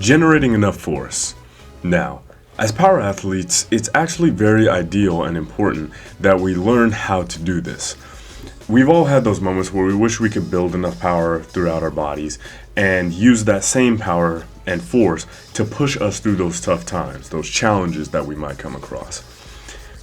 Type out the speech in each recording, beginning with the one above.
Generating enough force. Now, as power athletes, it's actually very ideal and important that we learn how to do this. We've all had those moments where we wish we could build enough power throughout our bodies and use that same power and force to push us through those tough times, those challenges that we might come across.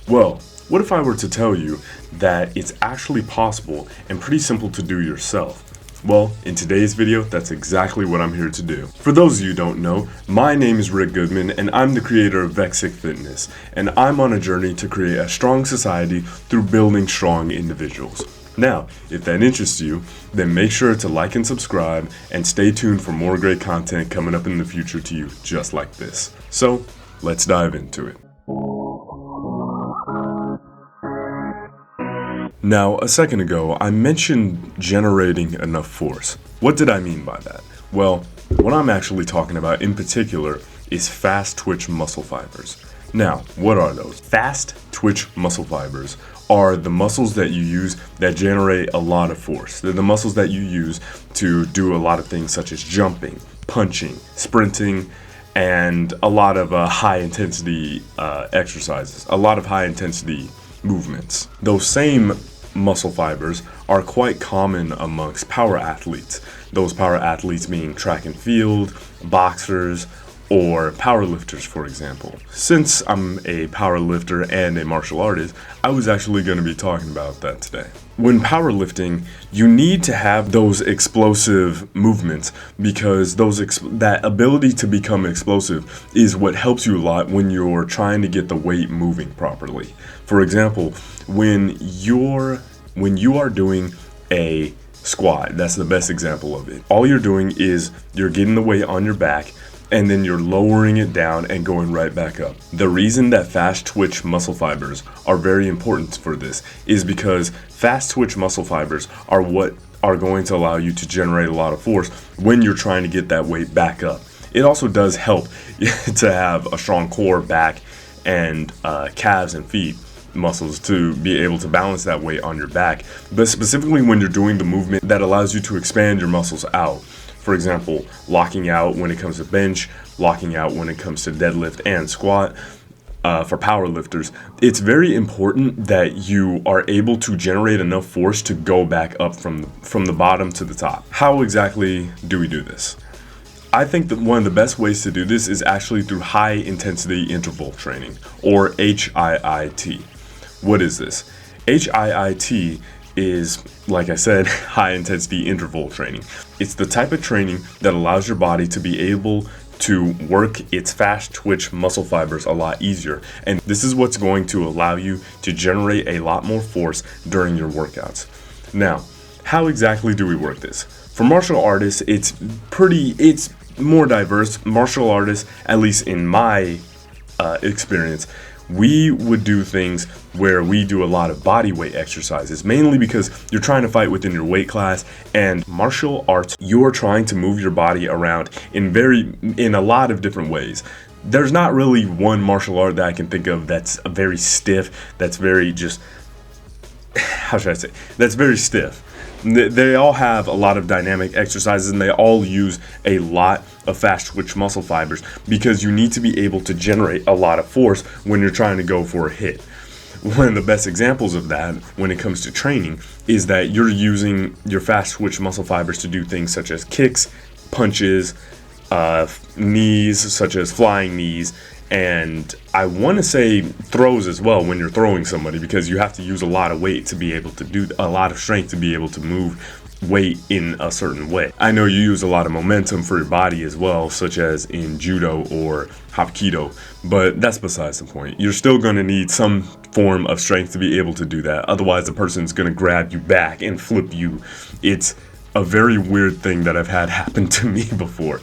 Well, what if I were to tell you that it's actually possible and pretty simple to do yourself? Well, in today's video, that's exactly what I'm here to do. For those of you who don't know, my name is Rick Goodman and I'm the creator of Vexick Fitness, and I'm on a journey to create a strong society through building strong individuals. Now, if that interests you, then make sure to like and subscribe and stay tuned for more great content coming up in the future to you just like this. So, let's dive into it. Now, a second ago, I mentioned generating enough force. What did I mean by that? Well, what I'm actually talking about in particular is fast twitch muscle fibers. Now, what are those? Fast twitch muscle fibers are the muscles that you use that generate a lot of force. They're the muscles that you use to do a lot of things such as jumping, punching, sprinting, and a lot of high intensity exercises, a lot of high intensity movements. Those same muscle fibers are quite common amongst power athletes. Those power athletes being track and field, boxers, or powerlifters, for example. Since I'm a powerlifter and a martial artist, I was actually going to be talking about that today. When powerlifting, you need to have those explosive movements because that ability to become explosive is what helps you a lot when you're trying to get the weight moving properly. For example, when you are doing a squat, that's the best example of it. All you're doing is you're getting the weight on your back and then you're lowering it down and going right back up. The reason that fast twitch muscle fibers are very important for this is because fast twitch muscle fibers are what are going to allow you to generate a lot of force when you're trying to get that weight back up. It also does help to have a strong core, back, and calves and feet muscles to be able to balance that weight on your back, but specifically when you're doing the movement that allows you to expand your muscles out. For example, locking out when it comes to bench, locking out when it comes to deadlift and squat. For powerlifters, it's very important that you are able to generate enough force to go back up from the bottom to the top. How exactly do we do this? I think that one of the best ways to do this is actually through high intensity interval training, or HIIT. What is this? HIIT is, like I said, high intensity interval training. It's the type of training that allows your body to be able to work its fast twitch muscle fibers a lot easier. And this is what's going to allow you to generate a lot more force during your workouts. Now, how exactly do we work this? For martial artists, it's more diverse. Martial artists, at least in my experience, we would do things where we do a lot of body weight exercises, mainly because you're trying to fight within your weight class, and martial arts, you are trying to move your body around in a lot of different ways. There's not really one martial art that I can think of that's very stiff, that's very that's very stiff. They all have a lot of dynamic exercises and they all use a lot of fast twitch muscle fibers because you need to be able to generate a lot of force when you're trying to go for a hit. One of the best examples of that when it comes to training is that you're using your fast twitch muscle fibers to do things such as kicks, punches, knees, such as flying knees, and I want to say throws as well when you're throwing somebody, because you have to use a lot of weight to be able to do a lot of strength to be able to move weight in a certain way. I know you use a lot of momentum for your body as well, such as in judo or hapkido, but that's besides the point. You're still going to need some form of strength to be able to do that. Otherwise, the person's going to grab you back and flip you. It's a very weird thing that I've had happen to me before.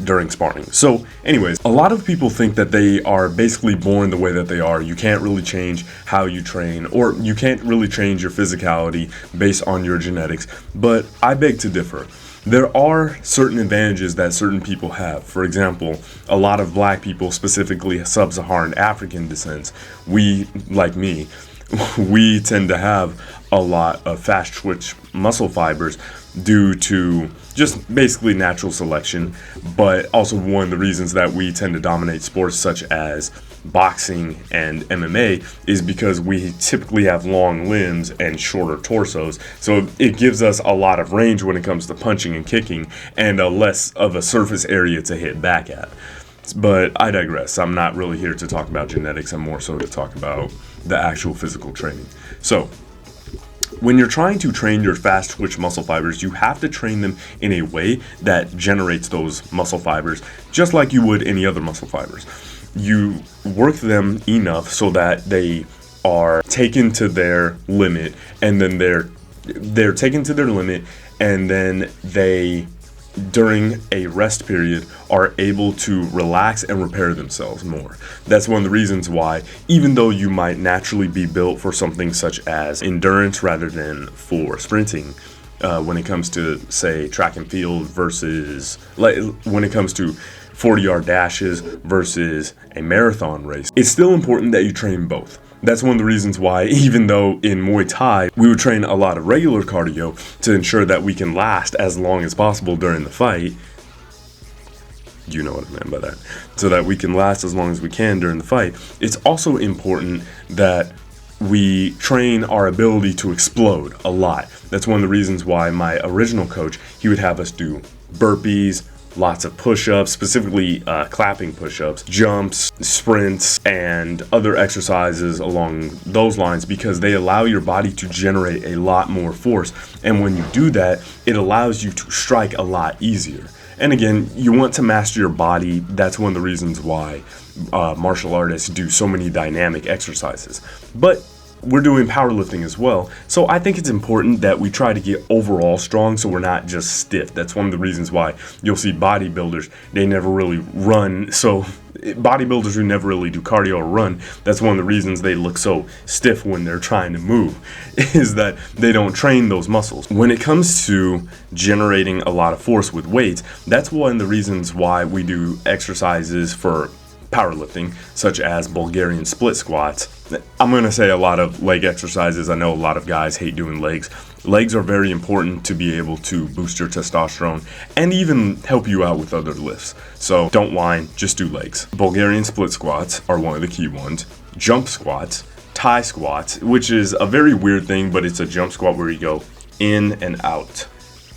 During sparring. So anyways, a lot of people think that they are basically born the way that they are. You can't really change how you train, or you can't really change your physicality based on your genetics, but I beg to differ. There are certain advantages that certain people have. For example, a lot of black people, specifically sub-Saharan African descent, we, like me, we tend to have a lot of fast twitch muscle fibers due to just basically natural selection, but also one of the reasons that we tend to dominate sports such as boxing and MMA is because we typically have long limbs and shorter torsos, so it gives us a lot of range when it comes to punching and kicking and a less of a surface area to hit back at. But I digress. I'm not really here to talk about genetics. I'm more so to talk about the actual physical training. So when you're trying to train your fast twitch muscle fibers, you have to train them in a way that generates those muscle fibers just like you would any other muscle fibers. You work them enough so that they are taken to their limit, and then they're taken to their limit, and then they, during a rest period, are able to relax and repair themselves more. That's one of the reasons why, even though you might naturally be built for something such as endurance rather than for sprinting, when it comes to, say, track and field versus, like, when it comes to 40-yard dashes versus a marathon race, it's still important that you train both. That's one of the reasons why, even though in Muay Thai, we would train a lot of regular cardio to ensure that we can last as long as possible during the fight. You know what I meant by that. So that we can last as long as we can during the fight. It's also important that we train our ability to explode a lot. That's one of the reasons why my original coach, he would have us do burpees, lots of push-ups, specifically clapping push-ups, jumps, sprints, and other exercises along those lines, because they allow your body to generate a lot more force. And when you do that, it allows you to strike a lot easier. And again, you want to master your body. That's one of the reasons why martial artists do so many dynamic exercises. But we're doing powerlifting as well, so I think it's important that we try to get overall strong so we're not just stiff. That's one of the reasons why you'll see bodybuilders, they never really run. So bodybuilders who never really do cardio or run, that's one of the reasons they look so stiff when they're trying to move, is that they don't train those muscles. When it comes to generating a lot of force with weights, that's one of the reasons why we do exercises for powerlifting, such as Bulgarian split squats. I'm going to say a lot of leg exercises. I know a lot of guys hate doing legs. Legs are very important to be able to boost your testosterone and even help you out with other lifts. So don't whine, just do legs. Bulgarian split squats are one of the key ones. Jump squats, Thai squats, which is a very weird thing, but it's a jump squat where you go in and out.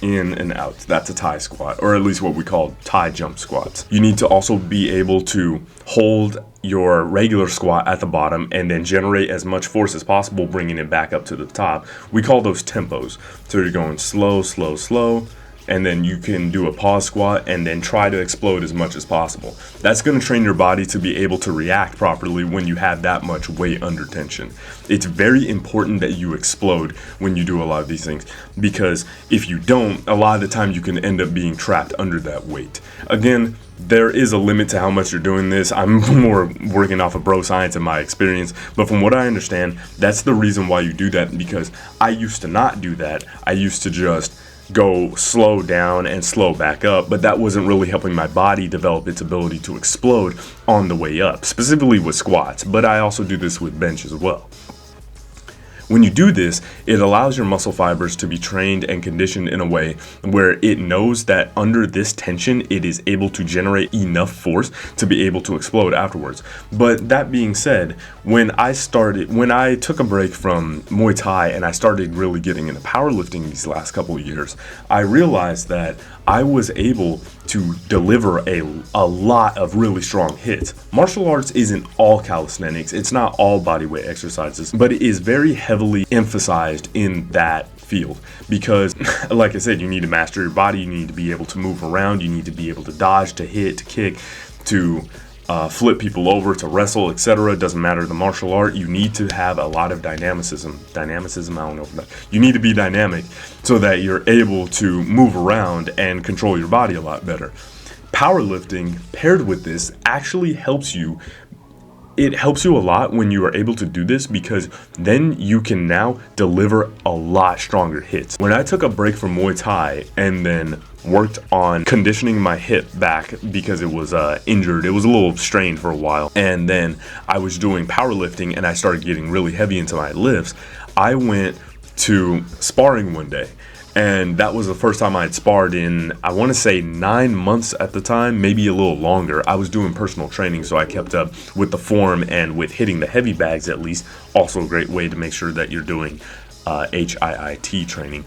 In and out. That's a Thai squat, or at least what we call Thai jump squats. You need to also be able to hold your regular squat at the bottom and then generate as much force as possible, bringing it back up to the top. We call those tempos. So you're going slow, slow, slow, and then you can do a pause squat and then try to explode as much as possible. That's going to train your body to be able to react properly when you have that much weight under tension. It's very important that you explode when you do a lot of these things, because if you don't, a lot of the time you can end up being trapped under that weight. Again, there is a limit to how much you're doing this. I'm more working off of bro science and my experience, but from what I understand, that's the reason why you do that, because I used to not do that. I used to just go slow down and slow back up, but that wasn't really helping my body develop its ability to explode on the way up, specifically with squats, but I also do this with bench as well. When you do this, it allows your muscle fibers to be trained and conditioned in a way where it knows that under this tension, it is able to generate enough force to be able to explode afterwards. But that being said, when I took a break from Muay Thai and I started really getting into powerlifting these last couple of years, I realized that I was able to deliver a lot of really strong hits. Martial arts isn't all calisthenics, it's not all bodyweight exercises, but it is very heavily emphasized in that field because, like I said, you need to master your body, you need to be able to move around, you need to be able to dodge, to hit, to kick, to flip people over, to wrestle, etc. It doesn't matter the martial art. You need to have a lot of dynamicism. I don't know. You need to be dynamic so that you're able to move around and control your body a lot better. Powerlifting paired with this actually helps you. It helps you a lot when you are able to do this, because then you can now deliver a lot stronger hits. When I took a break from Muay Thai and then worked on conditioning my hip back because it was injured, it was a little strained for a while, and then I was doing powerlifting and I started getting really heavy into my lifts, I went to sparring one day. And that was the first time I had sparred in, I want to say 9 months at the time, maybe a little longer. I was doing personal training, so I kept up with the form and with hitting the heavy bags at least. Also a great way to make sure that you're doing HIIT training.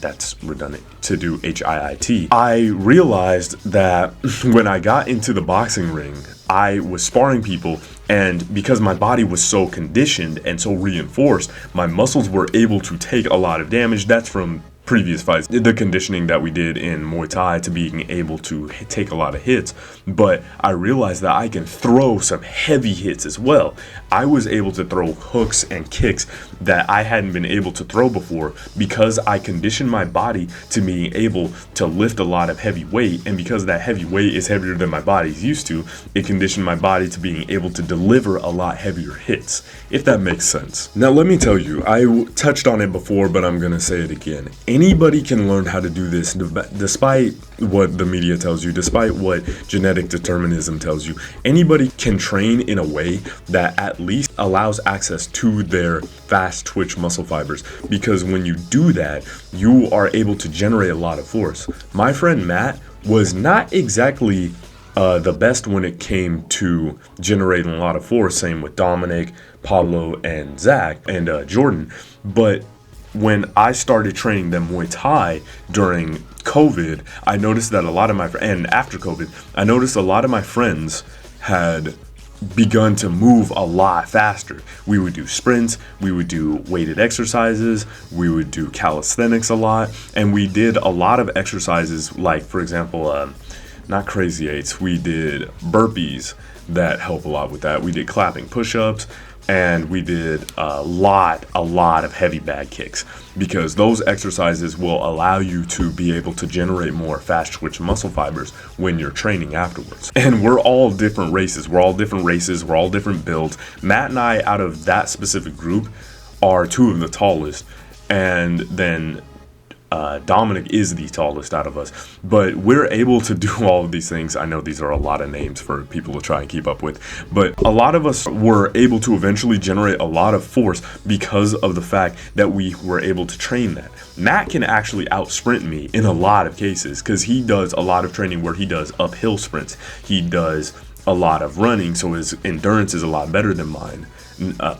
That's redundant, to do HIIT. I realized that when I got into the boxing ring, I was sparring people, and because my body was so conditioned and so reinforced, my muscles were able to take a lot of damage. That's from previous fights, the conditioning that we did in Muay Thai to being able to take a lot of hits. But I realized that I can throw some heavy hits as well. I was able to throw hooks and kicks that I hadn't been able to throw before because I conditioned my body to being able to lift a lot of heavy weight, and because that heavy weight is heavier than my body's used to, it conditioned my body to being able to deliver a lot heavier hits, if that makes sense. Now let me tell you, I touched on it before, but I'm gonna say it again. Anybody can learn how to do this, despite what the media tells you, despite what genetic determinism tells you. Anybody can train in a way that at least allows access to their fast twitch muscle fibers, because when you do that, you are able to generate a lot of force. My friend Matt was not exactly the best when it came to generating a lot of force, same with Dominic, Pablo, and Zach, and Jordan. But when I started training them Muay Thai during COVID, I noticed that a lot of my and after COVID, I noticed a lot of my friends had begun to move a lot faster. We would do sprints, we would do weighted exercises, we would do calisthenics a lot, and we did a lot of exercises like, for example, not crazy eights, we did burpees that help a lot with that. We did clapping push-ups, and we did a lot of heavy bag kicks, because those exercises will allow you to be able to generate more fast twitch muscle fibers when you're training afterwards. And we're all different races, we're all different builds. Matt and I, out of that specific group, are two of the tallest, and then Dominic is the tallest out of us, but we're able to do all of these things. I know these are a lot of names for people to try and keep up with, but a lot of us were able to eventually generate a lot of force because of the fact that we were able to train that. Matt can actually out sprint me in a lot of cases because he does a lot of training where he does uphill sprints. He does a lot of running, so his endurance is a lot better than mine.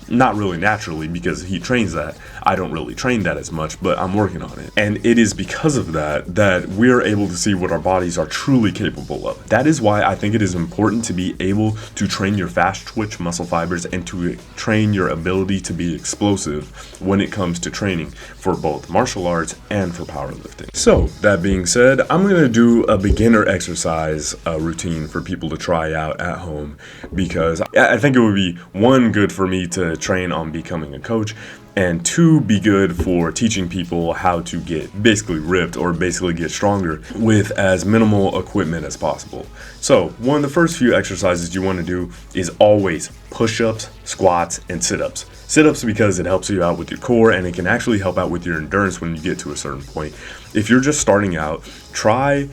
Not really naturally, because he trains that. I don't really train that as much, but I'm working on it. And it is because of that that we're able to see what our bodies are truly capable of. That is why I think it is important to be able to train your fast twitch muscle fibers and to train your ability to be explosive when it comes to training for both martial arts and for powerlifting. So that being said, I'm going to do a beginner exercise routine for people to try out at home, because I think it would be, one, good for me to train on becoming a coach, and two, be good for teaching people how to get basically ripped or basically get stronger with as minimal equipment as possible. So one of the first few exercises you want to do is always push-ups, squats, and sit-ups. Sit-ups because it helps you out with your core, and it can actually help out with your endurance when you get to a certain point. If you're just starting out, try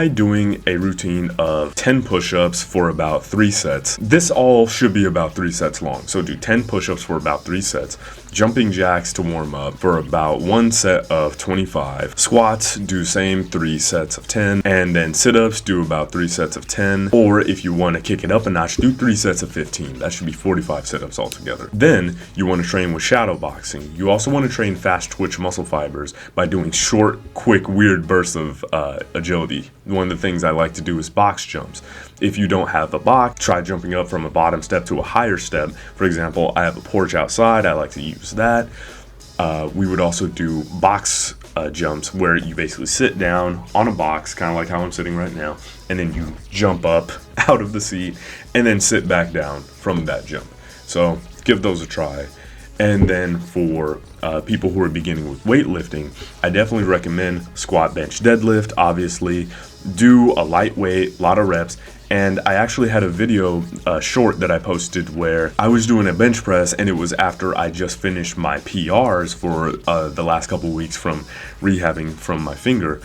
doing a routine of 10 push-ups for about 3 sets. This all should be about 3 sets long. So do 10 push-ups for about 3 sets. Jumping jacks to warm up for about 1 set of 25. Squats, do same 3 sets of 10. And then sit-ups, do about 3 sets of 10. Or if you want to kick it up a notch, do 3 sets of 15. That should be 45 sit-ups altogether. Then you want to train with shadow boxing. You also want to train fast twitch muscle fibers by doing short, quick, weird bursts of agility. One of the things I like to do is box jumps. If you don't have a box, try jumping up from a bottom step to a higher step. For example, I have a porch outside, I like to use that. We would also do box jumps where you basically sit down on a box, kind of like how I'm sitting right now, and then you jump up out of the seat and then sit back down from that jump. So give those a try. And then for people who are beginning with weightlifting, I definitely recommend squat, bench, deadlift. Obviously, do a lightweight, lot of reps. And I actually had a video short that I posted where I was doing a bench press, and it was after I just finished my PRs for the last couple weeks from rehabbing from my finger.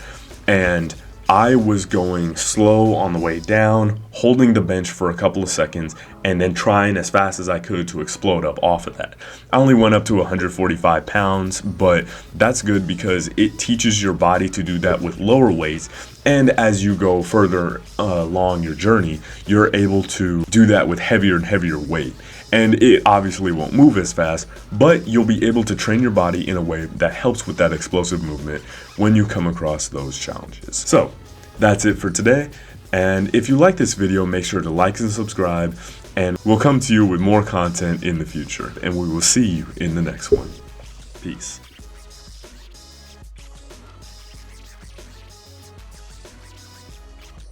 And I was going slow on the way down, holding the bench for a couple of seconds, and then trying as fast as I could to explode up off of that. I only went up to 145 pounds, but that's good because it teaches your body to do that with lower weights. And as you go further along your journey, you're able to do that with heavier and heavier weight. And it obviously won't move as fast, but you'll be able to train your body in a way that helps with that explosive movement when you come across those challenges. So that's it for today. And if you like this video, make sure to like and subscribe, and we'll come to you with more content in the future. And we will see you in the next one. Peace.